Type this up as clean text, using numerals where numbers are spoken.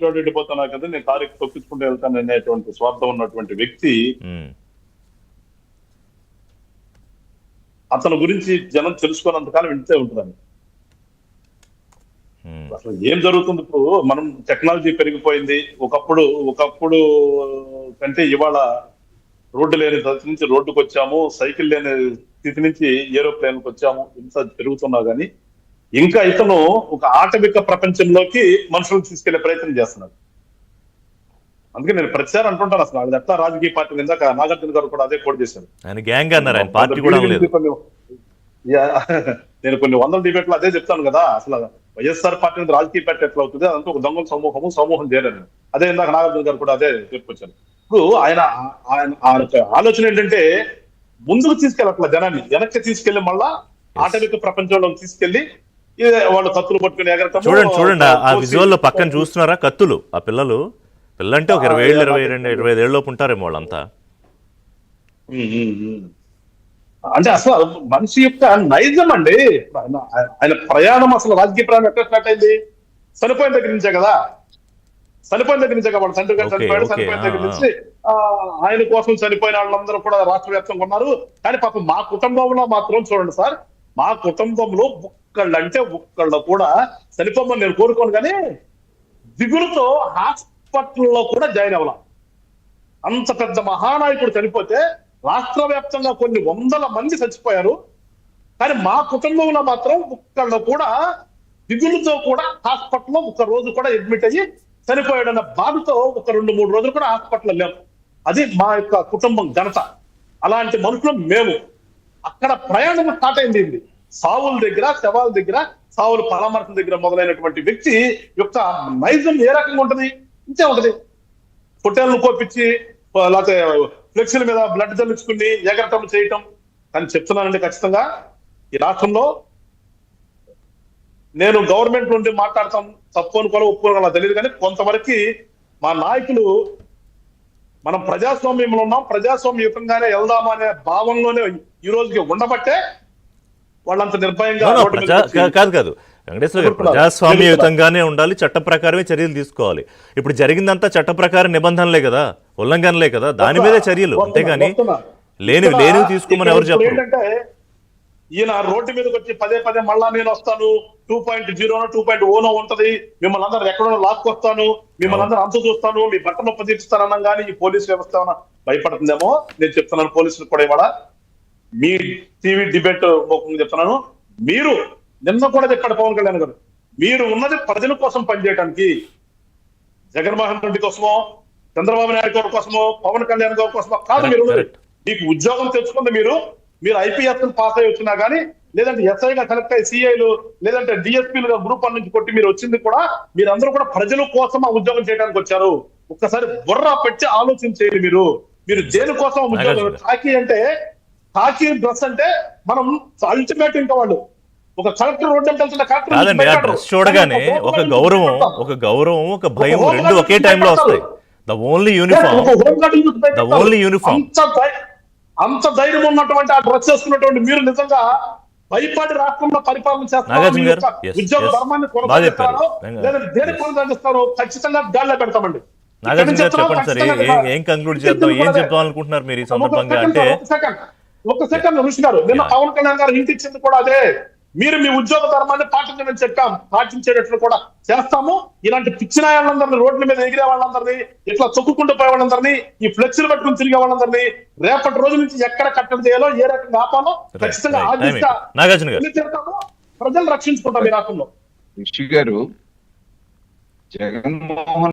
ఎటువంటి వెళ్ళిపోతున్నా కదా, నేను కారు తొక్కించుకుంటూ వెళ్తాను అనేటువంటి స్వార్థం ఉన్నటువంటి వ్యక్తి. అతని గురించి జనం తెలుసుకున్నంతకాలం వింటే ఉంటుందండి. అసలు ఏం జరుగుతుంది ఇప్పుడు? మనం టెక్నాలజీ పెరిగిపోయింది. ఒకప్పుడు కంటే ఇవాళ రోడ్డు లేని స్థితి నుంచి రోడ్డుకు వచ్చాము, సైకిల్ లేని స్థితి నుంచి ఏరోప్లేన్కి వచ్చాము. ఇంత పెరుగుతున్నా గానీ ఇంకా ఇతను ఒక ఆటవిక ప్రపంచంలోకి మనుషులను తీసుకెళ్లే ప్రయత్నం చేస్తున్నాడు. అందుకే నేను ప్రతిసారి అంటుంటాను, అసలు అది ఎట్లా రాజకీయ పార్టీ ఇందాక నాగార్జున గారు కూడా అదే కోట్ చేశారు. నేను కొన్ని వందల డిబేట్లు అదే చెప్తాను కదా, అసలు వైఎస్ఆర్ పార్టీ నుంచి రాజకీయ పార్టీ ఎట్లా అవుతుంది, అదంతా ఒక దొంగల సమూహం చేరని. అదే ఇందాక నాగార్జున గారు కూడా అదే చెప్పుకొచ్చారు. ఇప్పుడు ఆయన ఆలోచన ఏంటంటే ముందుకు తీసుకెళ్ళట్ల జనాన్ని, వెనక్కి తీసుకెళ్లి మళ్ళా ఆటవిక ప్రపంచంలోకి తీసుకెళ్లి వాళ్ళు కత్తులు పట్టుకుని ఎగరటం. చూడండి ఆ విజువల్ లో పక్కన చూస్తున్నారా కత్తులు? ఆ పిల్లంటే ఒక 20 ఏళ్ళు 25 ఏళ్ళలోపు ఉంటారేమో వాళ్ళంతా. అంటే అసలు మనిషి యొక్క నైజం అండి. ఆయన ప్రయాణం అసలు రాజకీయ ప్రయాణం ఎక్కడ స్టార్ట్ అయింది? చనిపోయిన దగ్గర నుంచే కదా. వాళ్ళ తండ్రి గారు చనిపోయిన దగ్గర నుంచి ఆయన కోసం చనిపోయిన వాళ్ళందరూ కూడా రాష్ట్ర వ్యాప్తంగా ఉన్నారు. కానీ పాపం మా కుటుంబంలో మాత్రం చూడండి సార్, మా కుటుంబంలో ఒక్కళ్ళు కూడా చనిపోమని నేను కోరుకోను, కానీ దిగులుతో హాస్పిటల్లో కూడా జాయిన్ అవ్వాల. అంత పెద్ద మహానాయకుడు చనిపోతే రాష్ట్ర వ్యాప్తంగా కొన్ని వందల మంది చచ్చిపోయారు, కానీ మా కుటుంబంలో మాత్రం ఒక్కళ్ళు కూడా దిగులుతో కూడా హాస్పిటల్లో ఒక్క రోజు కూడా అడ్మిట్ అయ్యి చనిపోయాడన్న బాధతో ఒక 2-3 రోజులు కూడా హాస్పిటల్లో లేము. అది మా యొక్క కుటుంబం ఘనత. అలాంటి మనుషులు మేము. అక్కడ ప్రయాణం స్టార్ట్ అయింది. సావుల దగ్గర, శవాల దగ్గర, సావుల పరామర్శం దగ్గర మొదలైనటువంటి వ్యక్తి యొక్క నైజం ఏ రకంగా ఉంటది? ఇంతే ఉంటది. పొట్టేళ్ళను కోపించి లేకపోతే ఫ్లెక్సీల మీద బ్లడ్ చల్లించుకుని ఎగరటం చేయటం. కానీ చెప్తున్నానండి, ఖచ్చితంగా ఈ రాష్ట్రంలో నేను గవర్నమెంట్ నుండి మాట్లాడతాం, తప్పు అనుకోవాలి ఒప్పుకోవాలి అలా తెలియదు, కానీ కొంతవరకు మా నాయకులు మనం ప్రజాస్వామ్యంలో ఉన్నాం, ప్రజాస్వామ్యయుతంగానే వెళ్దామనే భావంలోనే ఈ రోజుకి ఉండబట్టే వాళ్ళంత నిర్భయంగా. కాదు వెంకటేశ్వర గారు, ప్రజాస్వామ్యయుతంగానే ఉండాలి, చట్ట ప్రకారమే చర్యలు తీసుకోవాలి. ఇప్పుడు జరిగిందంతా చట్ట ప్రకారం నిబంధనలే కదా, ఉల్లంఘనలే కదా, దాని మీదే చర్యలు. అంతేగాని లేనివి తీసుకోమని ఎవరు చెప్పారు? ఏంటంటే ఈయన రోడ్డు మీదకి వచ్చి పదే మళ్ళా నేను వస్తాను, 2.0 2.0 ఉంటది, మిమ్మల్ని అందరూ ఎక్కడో లాక్కొస్తాను, మిమ్మల్ని అందరూ అంత చూస్తాను, మీ బట్టలు ఉపదీపిస్తానన్నా కానీ ఈ పోలీసు వ్యవస్థ ఏమైనా భయపడుతుందేమో. నేను చెప్తున్నాను పోలీసులు కూడా ఇవాళ మీ టీవీ డిబేట్ చెప్తున్నాను, మీరు నిన్న కూడా చెప్పాడు పవన్ కళ్యాణ్ గారు, మీరు ఉన్నది ప్రజల కోసం పనిచేయడానికి. జగన్మోహన్ రెడ్డి కోసమో, చంద్రబాబు నాయుడు గారి కోసమో, పవన్ కళ్యాణ్ గారి కోసమో కాదు మీరు ఉన్నది. మీకు ఉద్యోగం తెచ్చుకుంది మీరు ఐపీఎస్ పాస్ అయి వచ్చినా కానీ, లేదంటే ఎస్ఐగా సెలెక్ట్ అయ్యి సిఐలు, లేదంటే డిఎస్పీలుగా గ్రూప్ 1 నుంచి కొట్టి మీరు వచ్చింది కూడా మీరందరూ కూడా ప్రజల కోసం ఆ ఉద్యోగం చేయడానికి వచ్చారు. ఒక్కసారి బుర్ర పెట్టి ఆలోచించేది. మీరు దేనికోసం ఉద్యోగం? కాకి డ్రెస్ అంటే మనం అల్టిమేట్. ఇంకా వాళ్ళు ఒక కలెక్టర్ రోడ్డు డ్రెస్ చూడగానే ఒక గౌరవం ఒక భయం రెండు ఒకే టైంలో వస్తాయి. The only uniform. అంత ధైర్యం ఉన్నటువంటి ఆ డ్రెస్ చేసుకున్నటువంటి మీరు నిజంగా భయపడి రాష్ట్రంలో పరిపాలన చేస్తారు, ఉద్యోగ ధర్మాన్ని కొనసాగిస్తారో లేదా దేనికి కొనసాగిస్తారో ఖచ్చితంగా గాల్లో పెడతామండి. నాగార్జున గారు చెప్పండి సార్, ఏం కంక్లూడ్ చేద్దాం, ఏం చెప్తాం అనుకుంటున్నారు మీరు ఈ సందర్భంగా? అంటే ఒక సెకండ్ ఋషి గారు, నిన్న పవన్ కళ్యాణ్ గారు ఇంటి ఇచ్చింది కూడా అదే. మీరు మీ ఉద్యోగ ధర్మాన్ని పాటించమని చెప్పాం, పాటించేటట్లు కూడా చేస్తాము. ఇలాంటి పిచ్చిన వాళ్ళందరినీ, రోడ్ల మీద ఎగిరే వాళ్ళందరినీ, ఇట్లా చొక్కుంటూ పోయే వాళ్ళందరినీ, ఈ ఫ్లెక్సీలు పట్టుకుని తిరిగే వాళ్ళందరినీ రేపటి రోజు నుంచి ఎక్కడ కట్టడి చేయాలో, ఏ రకంగా ఆపాలో ఖచ్చితంగా చేస్తాము. ప్రజలు రక్షించుకుంటాం ఈ రాష్ట్రంలో. ఋషి గారు, జగన్మోహన్